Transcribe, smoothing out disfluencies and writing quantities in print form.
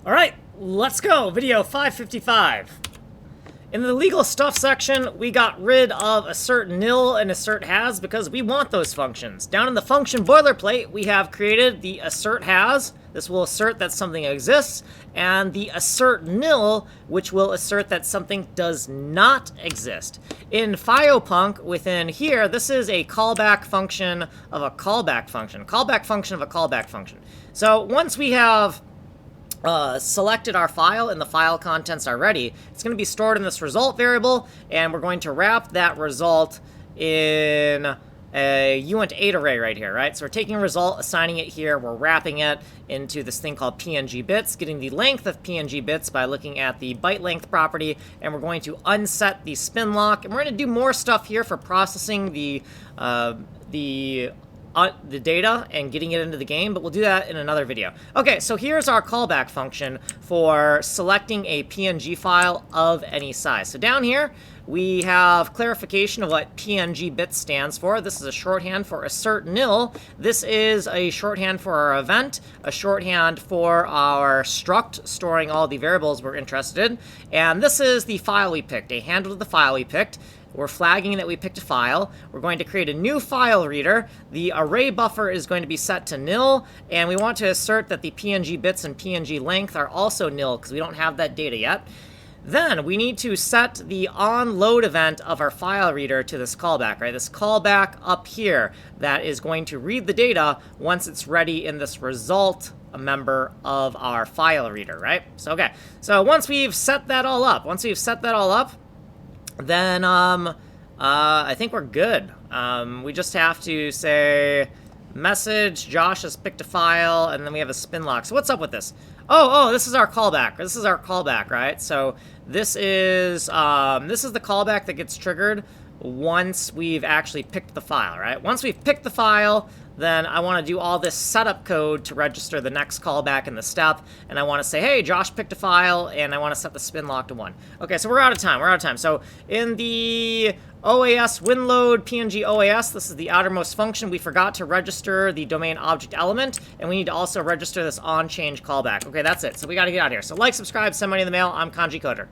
Alright, let's go. Video 555. In the legal stuff section, we got rid of assert nil and assert has because we want those functions. Down in the function boilerplate, we have created the assert has. This will assert that something exists, and the assert nil, which will assert that something does not exist. In Fiopunk, within here, this is a callback function of a callback function. Callback function of a callback function. So once we have selected our file and the file contents are ready, it's going to be stored in this result variable, and we're going to wrap that result in a uint8 array right here, right? So we're taking a result, assigning it here, we're wrapping it into this thing called PNG bits, getting the length of PNG bits by looking at the byte length property, and we're going to unset the spin lock, and we're going to do more stuff here for processing the data and getting it into the game, but we'll do that in another video. Okay, so here's our callback function for selecting a PNG file of any size. So down here, we have clarification of what PNG bit stands for. This is a shorthand for assert nil. This is a shorthand for our event, a shorthand for our struct, storing all the variables we're interested in. And this is the file we picked, a handle to the file we picked. We're flagging that we picked a file. We're going to create a new file reader. The array buffer is going to be set to nil, and we want to assert that the PNG bits and PNG length are also nil because we don't have that data yet. Then we need to set the onload event of our file reader to this callback, right? This callback up here that is going to read the data once it's ready in this result member of our file reader, right? So, okay. So once we've set that all up, then I think we're good. We just have to say message Josh has picked a file, and then we have a spin lock. So what's up with this? Oh, this is our callback. This is our callback, right? So this is the callback that gets triggered once we've actually picked the file, right? Once we've picked the file, then I want to do all this setup code to register the next callback in the step, and I want to say, hey, Josh picked a file, and I want to set the spin lock to 1. Okay, so we're out of time, So in the OAS winload PNG OAS, this is the outermost function. We forgot to register the domain object element, and we need to also register this onChange callback. Okay, that's it. So we got to get out of here. So like, subscribe, send money in the mail. I'm Kanji Coder.